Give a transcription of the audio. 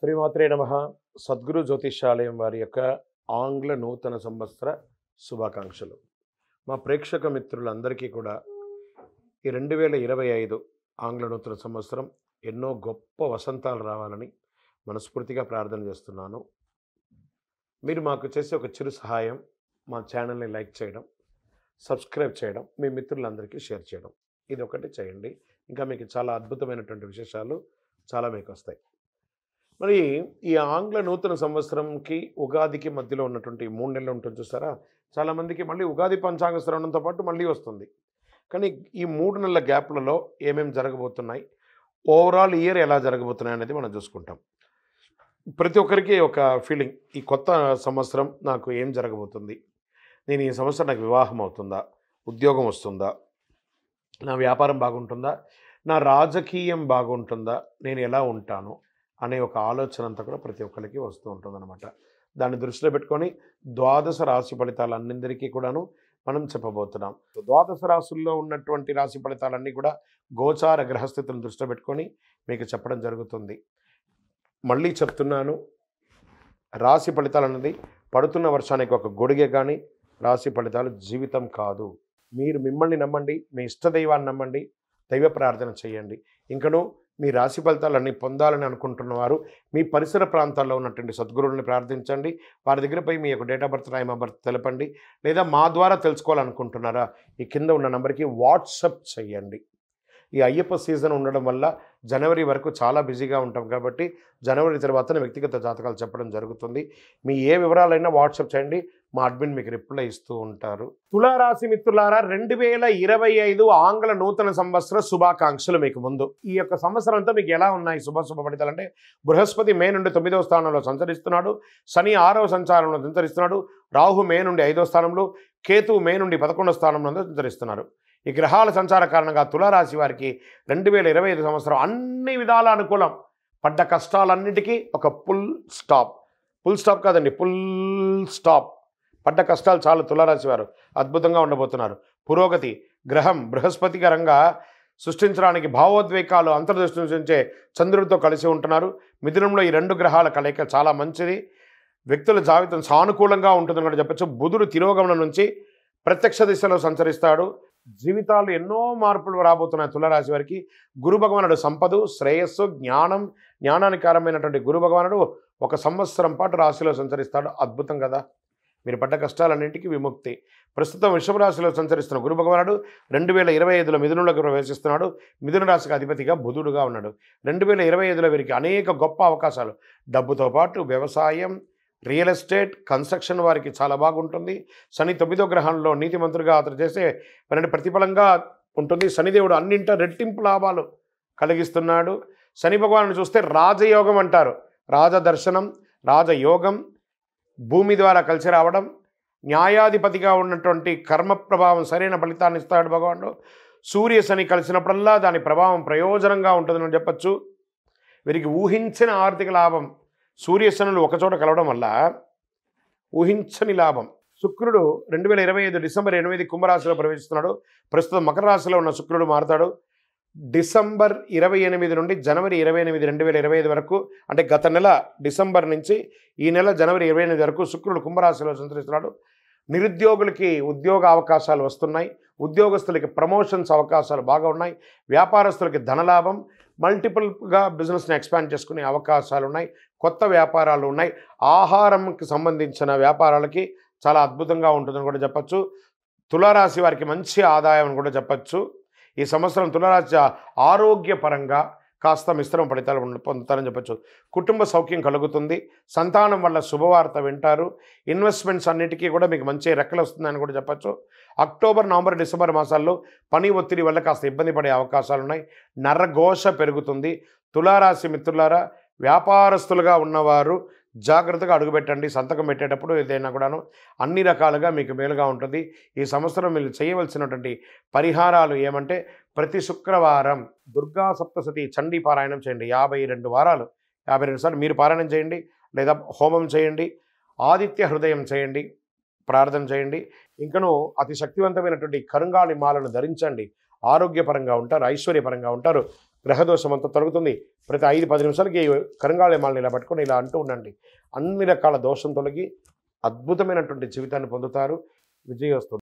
శ్రీమాత్రే నమః. సద్గురు జ్యోతిష్యాలయం వారి యొక్క ఆంగ్ల నూతన సంవత్సర శుభాకాంక్షలు. మా ప్రేక్షక మిత్రులందరికీ కూడా ఈ 2025 ఆంగ్ల నూతన సంవత్సరం ఎన్నో గొప్ప వసంతాలు రావాలని మనస్ఫూర్తిగా ప్రార్థన చేస్తున్నాను. మీరు మాకు చేసే ఒక చిరు సహాయం, మా ఛానల్ని లైక్ చేయడం, సబ్స్క్రైబ్ చేయడం, మీ మిత్రులందరికీ షేర్ చేయడం, ఇది ఒకటి చేయండి. ఇంకా మీకు చాలా అద్భుతమైనటువంటి విశేషాలు చాలా మీకు వస్తాయి. మరి ఈ ఆంగ్ల నూతన సంవత్సరంకి ఉగాదికి మధ్యలో ఉన్నటువంటి 3 నెలలు ఉంటుంది చూసారా, చాలామందికి మళ్ళీ ఉగాది పంచాంగ శ్రవణంతో పాటు మళ్ళీ వస్తుంది. కానీ ఈ 3 నెలల గ్యాప్లలో ఏమేమి జరగబోతున్నాయి, ఓవరాల్ ఇయర్ ఎలా జరగబోతున్నాయి అనేది మనం చూసుకుంటాం. ప్రతి ఒక్కరికి ఒక ఫీలింగ్, ఈ కొత్త సంవత్సరం నాకు ఏం జరగబోతుంది, నేను ఈ సంవత్సరం నాకు వివాహం అవుతుందా, ఉద్యోగం వస్తుందా, నా వ్యాపారం బాగుంటుందా, నా రాజకీయం బాగుంటుందా, నేను ఎలా ఉంటాను అనే ఒక ఆలోచన అంతా కూడా ప్రతి ఒక్కరికి వస్తూ ఉంటుందన్నమాట. దాన్ని దృష్టిలో పెట్టుకొని ద్వాదశ రాశి ఫలితాలన్నిందరికీ కూడాను మనం చెప్పబోతున్నాం. ద్వాదశ రాశుల్లో ఉన్నటువంటి రాశి ఫలితాలన్నీ కూడా గోచార గ్రహస్థితులను దృష్టిలో పెట్టుకొని మీకు చెప్పడం జరుగుతుంది. మళ్ళీ చెప్తున్నాను, రాశి ఫలితాలు అన్నది పడుతున్న వర్షానికి ఒక గొడుగే కానీ రాశి ఫలితాలు జీవితం కాదు. మీరు మిమ్మల్ని నమ్మండి, మీ ఇష్టదైవాన్ని నమ్మండి, దైవ ప్రార్థన చేయండి. ఇంకనూ మీ రాశి ఫలితాలన్నీ పొందాలని అనుకుంటున్నవారు మీ పరిసర ప్రాంతాల్లో ఉన్నటువంటి సద్గురువుని ప్రార్థించండి. వారి దగ్గర పోయి మీ యొక్క date of birth, time of birth తెలపండి. లేదా మా ద్వారా తెలుసుకోవాలనుకుంటున్నారా, ఈ కింద ఉన్న నెంబర్కి వాట్సప్ చేయండి. ఈ అయ్యప్ప సీజన్ ఉండడం వల్ల జనవరి వరకు చాలా బిజీగా ఉంటాం కాబట్టి జనవరి తర్వాత వ్యక్తిగత జాతకాలు చెప్పడం జరుగుతుంది. మీ ఏ వివరాలైనా వాట్సాప్ చేయండి, మా అడ్మిన్ మీకు రిప్లై ఇస్తూ ఉంటారు. తులారాశి మిత్రులారా, 2025 ఆంగ్ల నూతన సంవత్సర శుభాకాంక్షలు మీకు ముందు. ఈ యొక్క సంవత్సరం అంతా మీకు ఎలా ఉన్నాయి శుభ ఫలితాలు అంటే, బృహస్పతి మే నుండి 9వ స్థానంలో సంచరిస్తున్నాడు, శని 6వ సంచారంలో సంచరిస్తున్నాడు, రాహు మే నుండి 5వ స్థానంలో, కేతువు మే నుండి 11వ స్థానంలో సంచరిస్తున్నారు. ఈ గ్రహాల సంచార కారణంగా తులారాశి వారికి 2025 సంవత్సరం అన్ని విధాల అనుకూలం. పడ్డ కష్టాలన్నిటికీ ఒక ఫుల్ స్టాప్ కాదండి, ఫుల్ స్టాప్. పడ్డ కష్టాలు చాలు. తులారాశి వారు అద్భుతంగా ఉండబోతున్నారు. పురోగతి గ్రహం బృహస్పతి గరంగా సృష్టించడానికి భావోద్వేగాలు అంతర్దృష్టి నుంచే చంద్రుడితో కలిసి ఉంటున్నారు. మిథునంలో ఈ 2 గ్రహాల కలయిక చాలా మంచిది. వ్యక్తుల జాబితం సానుకూలంగా ఉంటుందని కూడా చెప్పచ్చు. బుధుడు తిరోగమనం నుంచి ప్రత్యక్ష దిశలో సంచరిస్తాడు. జీవితాలు ఎన్నో మార్పులు రాబోతున్నాయి తులారాశి వారికి. గురు భగవానుడు సంపద, శ్రేయస్సు, జ్ఞానానికి కారమైనటువంటి గురు భగవానుడు 1 సంవత్సరం పాటు రాశిలో సంచరిస్తాడు. అద్భుతం కదా. మీరు పడ్డ కష్టాలన్నింటికీ విముక్తి. ప్రస్తుతం వృషభ రాశిలో సంచరిస్తున్న గురు భగవానుడు 2025లో మిథునంలోకి ప్రవేశిస్తున్నాడు. మిథున రాశికి అధిపతిగా బుధుడుగా ఉన్నాడు. 2025లో వీరికి అనేక గొప్ప అవకాశాలు, డబ్బుతో పాటు వ్యవసాయం, రియల్ ఎస్టేట్, కన్స్ట్రక్షన్ వారికి చాలా బాగుంటుంది. శని 9వ గ్రహంలో నీతిమంతుడిగా అతను చేసే పని ప్రతిఫలంగా ఉంటుంది. శనిదేవుడు అన్నింట రెట్టింపు లాభాలు కలిగిస్తున్నాడు. శని భగవాను చూస్తే రాజయోగం అంటారు. రాజదర్శనం, రాజయోగం, భూమి ద్వారా కలిసి రావడం, న్యాయాధిపతిగా ఉన్నటువంటి కర్మ ప్రభావం సరైన ఫలితాన్ని ఇస్తాడు భగవానుడు. సూర్య శని కలిసినప్పుడల్లా దాని ప్రభావం ప్రయోజనంగా ఉంటుందని చెప్పచ్చు. వీరికి ఊహించిన ఆర్థిక లాభం, సూర్యశనులు ఒకచోట కలవడం వల్ల ఊహించని లాభం. శుక్రుడు 2025 డిసెంబర్ 8 కుంభరాశిలో ప్రవేశిస్తున్నాడు. ప్రస్తుతం మకర రాశిలో ఉన్న శుక్రుడు మారుతాడు. డిసెంబర్ 28 నుండి జనవరి 28, 2025 వరకు, అంటే గత నెల డిసెంబర్ నుంచి ఈ నెల జనవరి 28 వరకు శుక్రుడు కుంభరాశిలో సంచరిస్తున్నాడు. నిరుద్యోగులకి ఉద్యోగ అవకాశాలు వస్తున్నాయి. ఉద్యోగస్తులకి ప్రమోషన్స్ అవకాశాలు బాగా ఉన్నాయి. వ్యాపారస్తులకి ధనలాభం, మల్టిపుల్గా బిజినెస్ని ఎక్స్పాండ్ చేసుకునే అవకాశాలు ఉన్నాయి. కొత్త వ్యాపారాలు ఉన్నాయి. ఆహారంకి సంబంధించిన వ్యాపారాలకి చాలా అద్భుతంగా ఉంటుందని కూడా చెప్పచ్చు. తులారాశి వారికి మంచి ఆదాయం అని కూడా చెప్పచ్చు. ఈ సంవత్సరం తులారాశి ఆరోగ్యపరంగా కాస్త మిశ్రమ ఫలితాలు పొందుతారని చెప్పచ్చు. కుటుంబ సౌఖ్యం కలుగుతుంది. సంతానం వల్ల శుభవార్త వింటారు. ఇన్వెస్ట్మెంట్స్ అన్నిటికీ కూడా మీకు మంచి రెక్కలు వస్తుందని కూడా చెప్పచ్చు. అక్టోబర్, నవంబర్, డిసెంబర్ మాసాల్లో పని ఒత్తిడి వల్ల కాస్త ఇబ్బంది పడే అవకాశాలు ఉన్నాయి. నరఘోష పెరుగుతుంది. తులారాశి మిత్రులారా, వ్యాపారస్తులుగా ఉన్నవారు జాగ్రత్తగా అడుగుపెట్టండి. సంతకం పెట్టేటప్పుడు ఏదైనా కూడాను అన్ని రకాలుగా మీకు మేలుగా ఉంటుంది. ఈ సంవత్సరం మీరు చేయవలసినటువంటి పరిహారాలు ఏమంటే, ప్రతి శుక్రవారం దుర్గా సప్తశతి చండీ పారాయణం చేయండి. 52 వారాలు 52 సార్లు మీరు పారాయణం చేయండి, లేదా హోమం చేయండి, ఆదిత్య హృదయం చేయండి, ప్రార్థన చేయండి. ఇంకను అతి శక్తివంతమైనటువంటి కరుంగాళి మాలను ధరించండి. ఆరోగ్యపరంగా ఉంటారు, ఐశ్వర్యపరంగా ఉంటారు. గ్రహదోషం అంతా తొలగుతుంది. ప్రతి 5-10 నిమిషాలకి కరుంగాళి ఇలా పట్టుకొని ఇలా అంటూ ఉండండి. అన్ని రకాల దోషం తొలగి అద్భుతమైనటువంటి జీవితాన్ని పొందుతారు. విజయోస్తు.